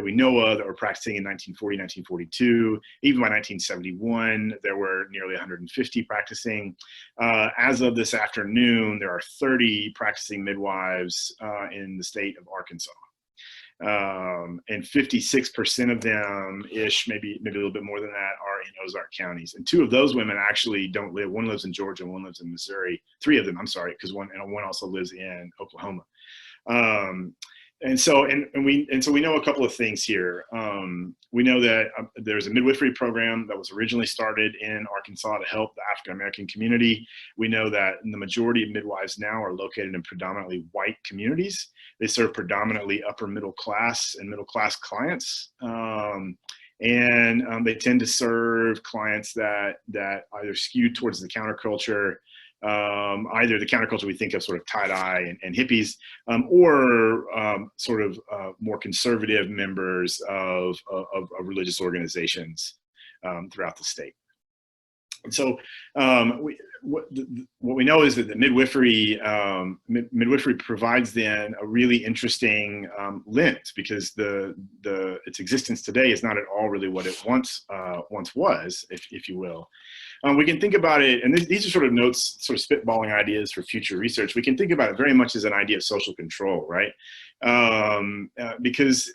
we know of that were practicing in 1940, 1942. Even by 1971, there were nearly 150 practicing. As of this afternoon, there are 30 practicing midwives in the state of Arkansas. And 56% of them ish, maybe a little bit more than that, are in Ozark counties. And two of those women actually don't live. One lives in Georgia and one lives in Missouri. Three of them, I'm sorry, because one also lives in Oklahoma. And so we know a couple of things here. We know that there's a midwifery program that was originally started in Arkansas to help the African American community. We know that the majority of midwives now are located in predominantly white communities. They serve predominantly upper middle class and middle class clients. And they tend to serve clients that either skew towards the counterculture, either the counterculture we think of sort of tie-dye and hippies, or sort of more conservative members of religious organizations throughout the state. And so what we know is that the midwifery provides then a really interesting lens, because its existence today is not at all really what it once was, if you will. We can think about it, and these are sort of notes, sort of spitballing ideas for future research. We can think about it very much as an idea of social control, right? Because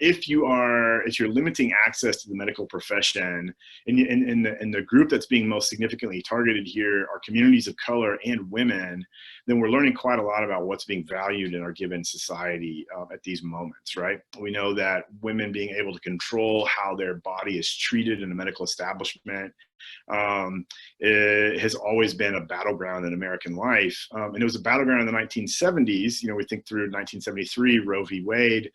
if you're limiting access to the medical profession, and the group that's being most significantly targeted here are communities of color and women, then we're learning quite a lot about what's being valued in our given society at these moments, right? We know that women being able to control how their body is treated in a medical establishment it has always been a battleground in American life. And it was a battleground in the 1970s. We think through 1973, Roe v. Wade.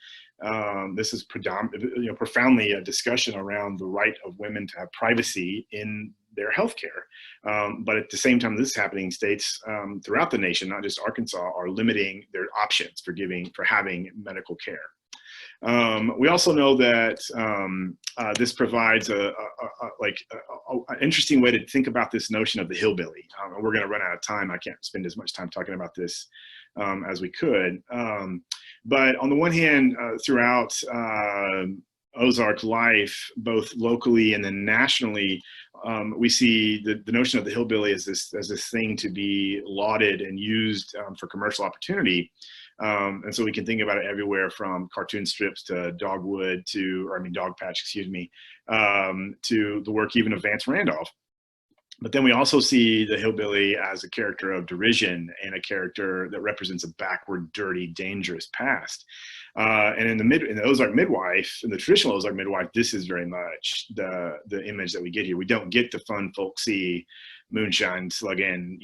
This is profoundly a discussion around the right of women to have privacy in their healthcare. But at the same time this is happening, states throughout the nation, not just Arkansas, are limiting their options for having medical care. We also know that this provides an interesting way to think about this notion of the hillbilly. We're going to run out of time. I can't spend as much time talking about this as we could. But on the one hand, throughout Ozark life, both locally and then nationally, we see the notion of the hillbilly as this thing to be lauded and used for commercial opportunity. And so we can think about it everywhere from cartoon strips to dog patch, to the work even of Vance Randolph. But then we also see the hillbilly as a character of derision and a character that represents a backward, dirty, dangerous past. And in the Ozark midwife, in the traditional Ozark midwife, this is very much the image that we get here. We don't get the fun, folksy, moonshine slugging,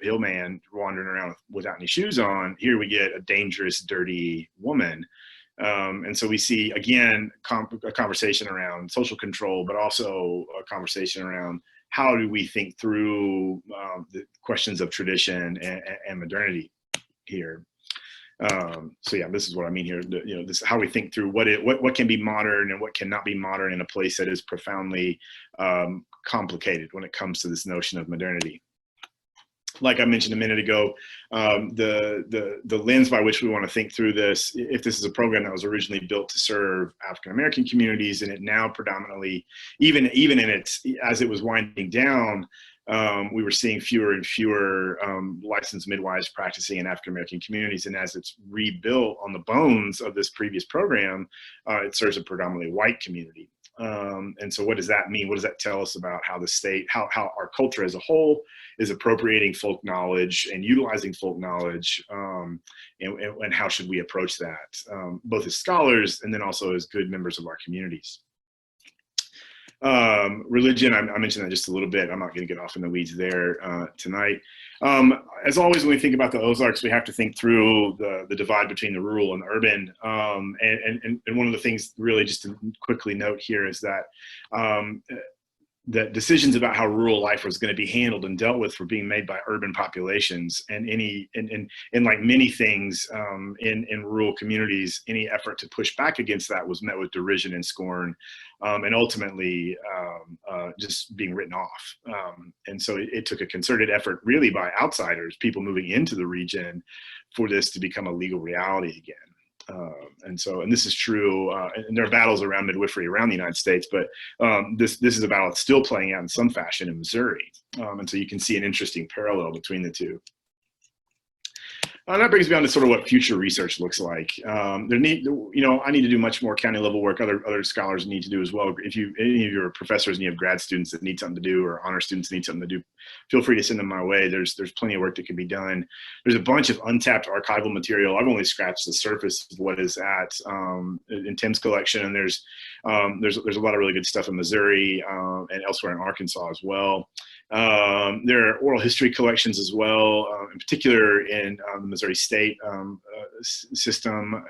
hillman wandering around without any shoes on. Here we get a dangerous, dirty woman. And so we see, again, a conversation around social control, but also a conversation around how do we think through the questions of tradition and modernity here. So yeah, this is what I mean here. This is how we think through what can be modern and what cannot be modern in a place that is profoundly complicated when it comes to this notion of modernity. Like I mentioned a minute ago, the lens by which we want to think through this, if this is a program that was originally built to serve African American communities, and it now predominantly, even as it was winding down, we were seeing fewer and fewer licensed midwives practicing in African American communities, and as it's rebuilt on the bones of this previous program, it serves a predominantly white community. And so what does that mean? What does that tell us about how the state, how our culture as a whole is appropriating folk knowledge and utilizing folk knowledge, and how should we approach that, both as scholars and then also as good members of our communities? Religion, I mentioned that just a little bit. I'm not going to get off in the weeds there tonight. As always, when we think about the Ozarks, we have to think through the divide between the rural and the urban. And one of the things really just to quickly note here is that that decisions about how rural life was going to be handled and dealt with were being made by urban populations, and like many things in rural communities, any effort to push back against that was met with derision and scorn, and ultimately just being written off. And so it took a concerted effort, really, by outsiders, people moving into the region, for this to become a legal reality again. And this is true, and there are battles around midwifery around the United States, but this is a battle that's still playing out in some fashion in Missouri. And so you can see an interesting parallel between the two. That brings me on to sort of what future research looks like. I need to do much more county level work. Other scholars need to do as well. If any of your professors and you have grad students that need something to do, or honor students need something to do, feel free to send them my way. There's plenty of work that can be done. There's a bunch of untapped archival material. I've only scratched the surface of what is in Tim's collection, and there's a lot of really good stuff in Missouri and elsewhere in Arkansas as well. There are oral history collections as well, in particular in the Missouri State system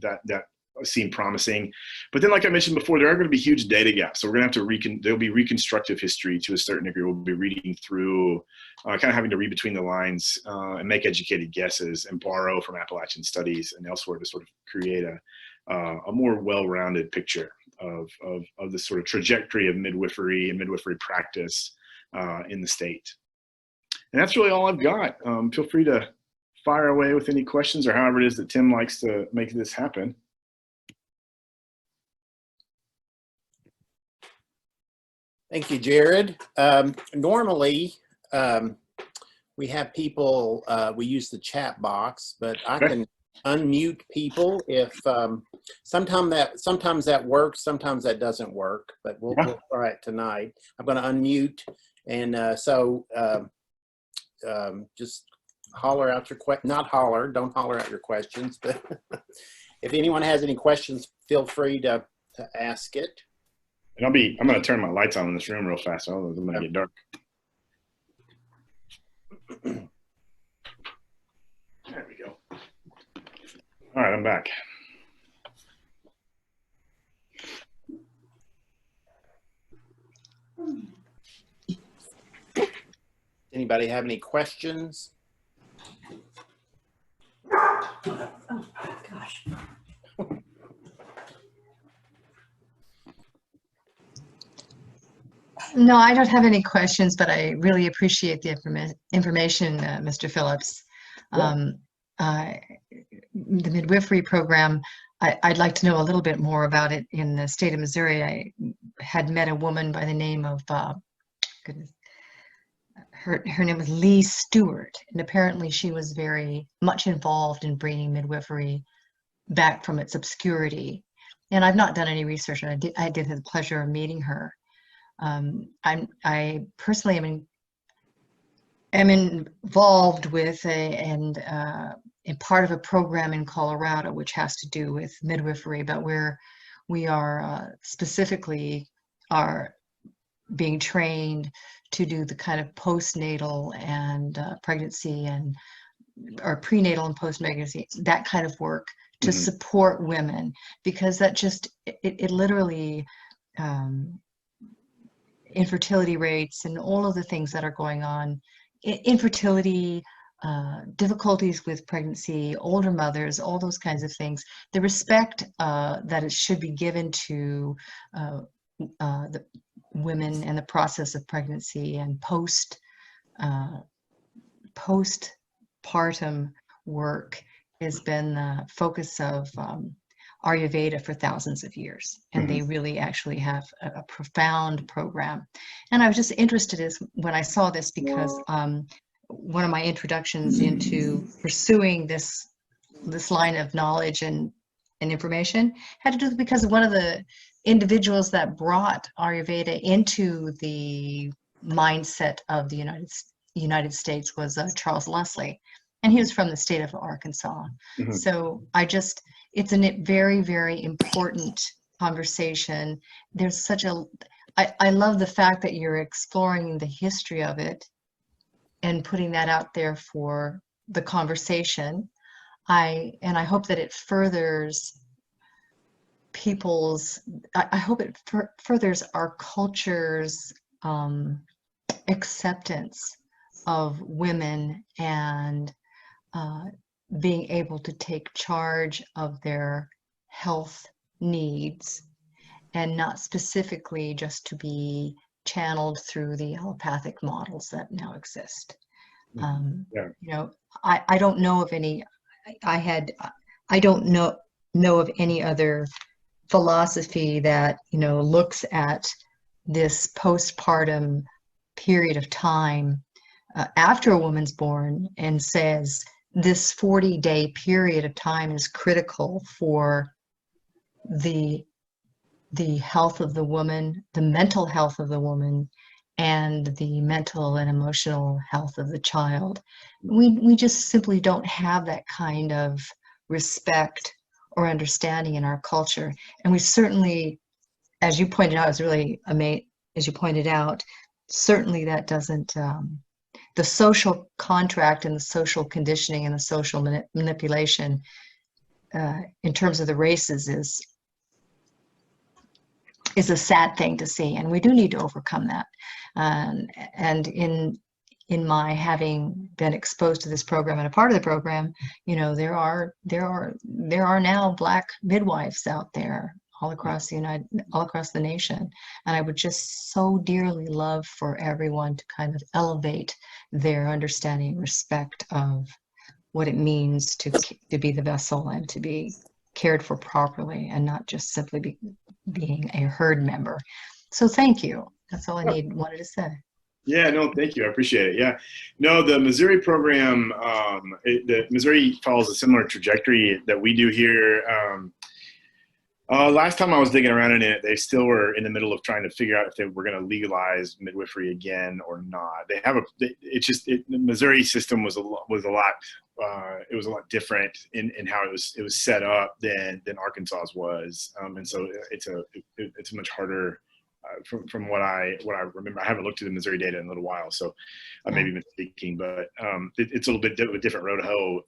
that seem promising. But then, like I mentioned before, there are going to be huge data gaps. So we're going to have to there'll be reconstructive history to a certain degree. We'll be reading through, kind of having to read between the lines and make educated guesses and borrow from Appalachian studies and elsewhere to sort of create a more well-rounded picture of the sort of trajectory of midwifery and midwifery practice in the state. And that's really all I've got. Feel free to fire away with any questions, or however it is that Tim likes to make this happen. Thank you, Jared. Normally, we have people, we use the chat box, but I can unmute people if sometimes that works, sometimes that doesn't work, but we'll try it tonight. I'm going to unmute, and just holler out your don't holler out your questions, but if anyone has any questions, feel free to ask it. And I'm going to turn my lights on in this room real fast. So I'm going to get dark. There we go. All right, I'm back. Anybody have any questions? Oh, gosh. No, I don't have any questions, but I really appreciate the information, Mr. Phillips. The midwifery program, I'd like to know a little bit more about it in the state of Missouri. I had met a woman by the name of, her name was Lee Stewart, and apparently she was very much involved in bringing midwifery back from its obscurity. And I've not done any research, and I did have the pleasure of meeting her. I personally am involved with in part of a program in Colorado which has to do with midwifery, but where we are specifically are being trained to do the kind of postnatal and pregnancy or prenatal and post-pregnancy, that kind of work to support women, because that just it literally infertility rates and all of the things that are going on, infertility, difficulties with pregnancy, older mothers, all those kinds of things. The respect that it should be given to the women and the process of pregnancy and postpartum work has been the focus of Ayurveda for thousands of years, and they really actually have a profound program. And I was just interested when I saw this, because one of my introductions into pursuing this line of knowledge and information had to do because one of the individuals that brought Ayurveda into the mindset of the United States was Charles Leslie, and he was from the state of Arkansas. So it's a very, very important conversation. There's I love the fact that you're exploring the history of it and putting that out there for the conversation. And I hope that it furthers I hope it furthers our culture's acceptance of women and being able to take charge of their health needs, and not specifically just to be channeled through the allopathic models that now exist. Yeah. You know, I don't know of any, I don't know of any other philosophy that, you know, looks at this postpartum period of time after a woman's born and says this 40-day period of time is critical for the health of the woman, the mental health of the woman, and the mental and emotional health of the child. We just simply don't have that kind of respect or understanding in our culture. And we certainly, as you pointed out, is really amazing, as you pointed out, certainly that doesn't, the social contract and the social conditioning and the social manipulation in terms of the races is a sad thing to see, and we do need to overcome that. And in my having been exposed to this program and a part of the program, you know, there are now Black midwives out there all across the nation, and I would just so dearly love for everyone to kind of elevate their understanding and respect of what it means to be the vessel and to be cared for properly, and not just simply being a herd member. So thank you. That's all I wanted to say. Yeah, no, thank you. I appreciate it. Yeah, no, the Missouri program, the Missouri follows a similar trajectory that we do here. Last time I was digging around in it, they still were in the middle of trying to figure out if they were going to legalize midwifery again or not. They have the Missouri system was a lot different in how it was set up than Arkansas's was, and so it's a much harder. From what I remember, I haven't looked at the Missouri data in a little while, so I may be mistaken, but it's a little bit of a different road to hoe.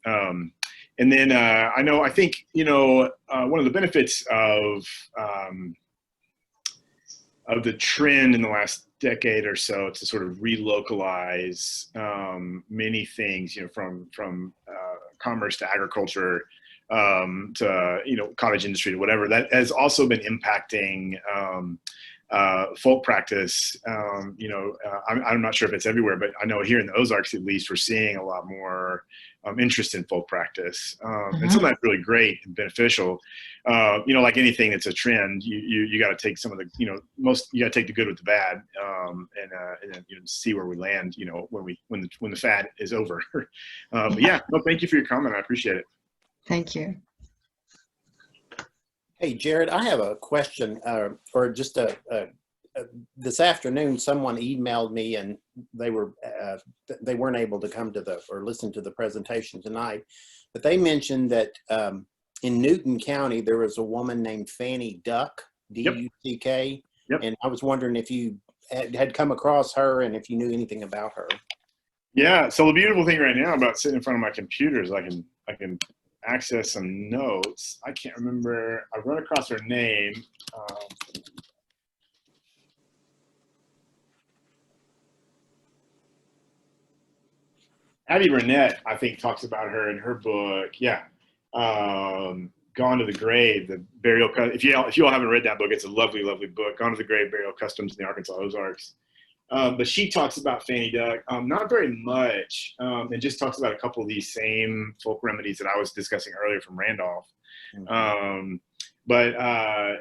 And then I think one of the benefits of the trend in the last decade or so to sort of relocalize many things, from commerce to agriculture to cottage industry to whatever, that has also been impacting folk practice. I'm not sure if it's everywhere, but I know here in the Ozarks, at least, we're seeing a lot more interest in folk practice, and some of that's really great and beneficial. Like anything that's a trend, you got to take some of the, you got to take the good with the bad, and then see where we land, when the fad is over. But yeah, no, thank you for your comment. I appreciate it. Thank you. Hey, Jared, I have a question, or just this afternoon, someone emailed me, and they weren't able to come to or listen to the presentation tonight, but they mentioned that in Newton County, there was a woman named Fanny Duck, D-U-C-K, and I was wondering if you had come across her and if you knew anything about her. Yeah, so the beautiful thing right now about sitting in front of my computer is I can access some notes. I can't remember. I've run across her name. Abby Burnett, I think, talks about her in her book. Yeah, Gone to the Grave, the burial. If you all haven't read that book, it's a lovely, lovely book. Gone to the Grave, Burial Customs in the Arkansas Ozarks. But she talks about Fanny Duck, not very much, and just talks about a couple of these same folk remedies that I was discussing earlier from Randolph.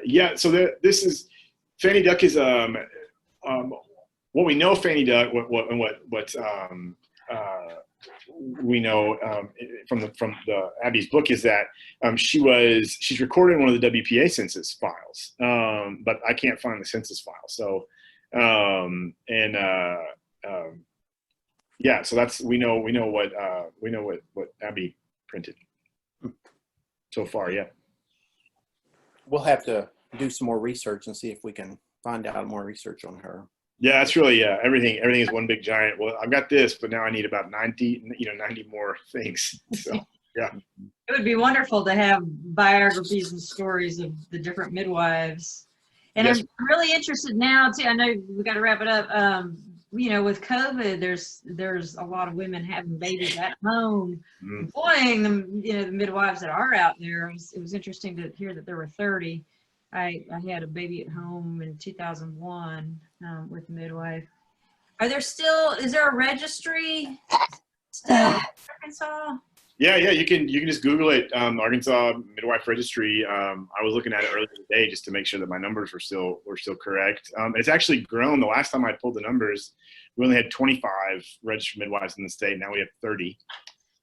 Yeah, so this is, Fanny Duck is what we know Fanny Duck, what we know from the Abby's book is that she's recorded in one of the WPA census files, but I can't find the census file. So. Yeah, so that's we know what Abby printed so far. Yeah, We'll have to do some more research and see if we can find out more research on her. Yeah, that's really everything is one big giant. Well, I've got this, but now I need about 90 more things. So yeah, it would be wonderful to have biographies and stories of the different midwives And Yes. I'm really interested now too. I know we got to wrap it up. With COVID, there's a lot of women having babies at home, employing them. The midwives that are out there. It was interesting to hear that there were 30. I had a baby at home in 2001 with a midwife. Is there a registry still in Arkansas? Yeah, you can just Google it, Arkansas Midwife Registry. I was looking at it earlier today just to make sure that my numbers were still correct. It's actually grown. The last time I pulled the numbers, we only had 25 registered midwives in the state. Now we have 30,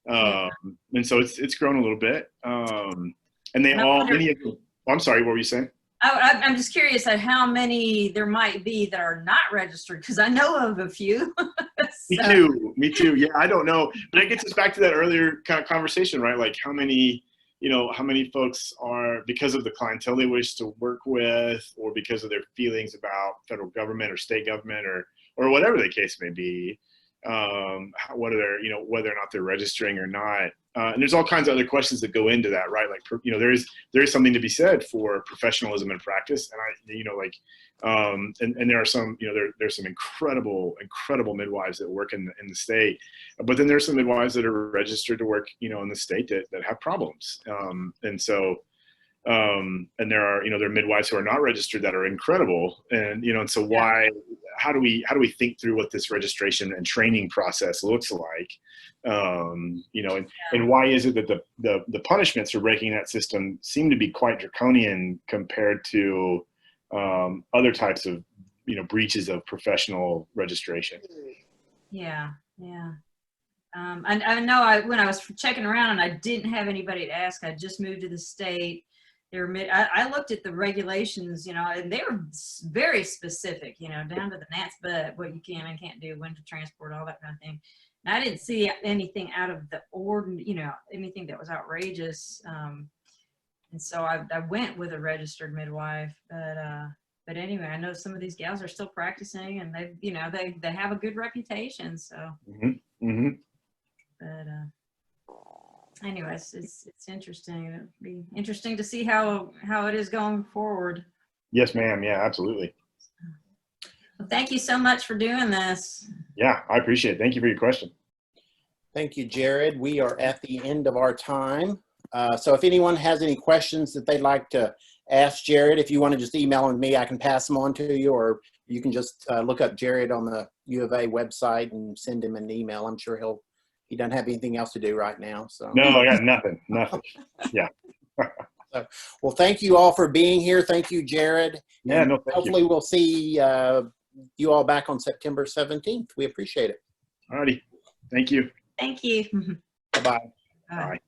and so it's grown a little bit. And I'm sorry, what were you saying? I'm just curious at how many there might be that are not registered, because I know of a few. Me too. Yeah, I don't know, but it gets us back to that earlier kind of conversation, right? Like how many folks are, because of the clientele they wish to work with, or because of their feelings about federal government or state government or whatever the case may be, whether or not they're registering or not. And there's all kinds of other questions that go into that, right? Like, there is something to be said for professionalism and practice. And and there are some, there's some incredible midwives that work in the state, but then there's some midwives that are registered to work, in the state that have problems. And there are, there are midwives who are not registered that are incredible. And, and so how do we think through what this registration and training process looks like? And why is it that the punishments for breaking that system seem to be quite draconian compared to other types of, breaches of professional registration? Yeah. I know when I was checking around and I didn't have anybody to ask, I just moved to the state. I looked at the regulations, and they were very specific, down to the gnat's butt, what you can and can't do, when to transport, all that kind of thing. And I didn't see anything out of the ordinary, anything that was outrageous. And so I went with a registered midwife, but anyway, I know some of these gals are still practicing, and they have a good reputation. So, but anyways, it's interesting. It'd be interesting to see how it is going forward. Yes, ma'am. Yeah, absolutely. Well, thank you so much for doing this. Yeah, I appreciate it. Thank you for your question. Thank you, Jared. We are at the end of our time. So if anyone has any questions that they'd like to ask Jared, if you want to just email them to me, I can pass them on to you, or you can just look up Jared on the U of A website and send him an email. I'm sure he doesn't have anything else to do right now. So no, I got nothing. Yeah. Well, thank you all for being here. Thank you, Jared. Yeah, no, thank hopefully we'll see you all back on September 17th. We appreciate it. All righty. Thank you. Thank you. Bye-bye. Bye.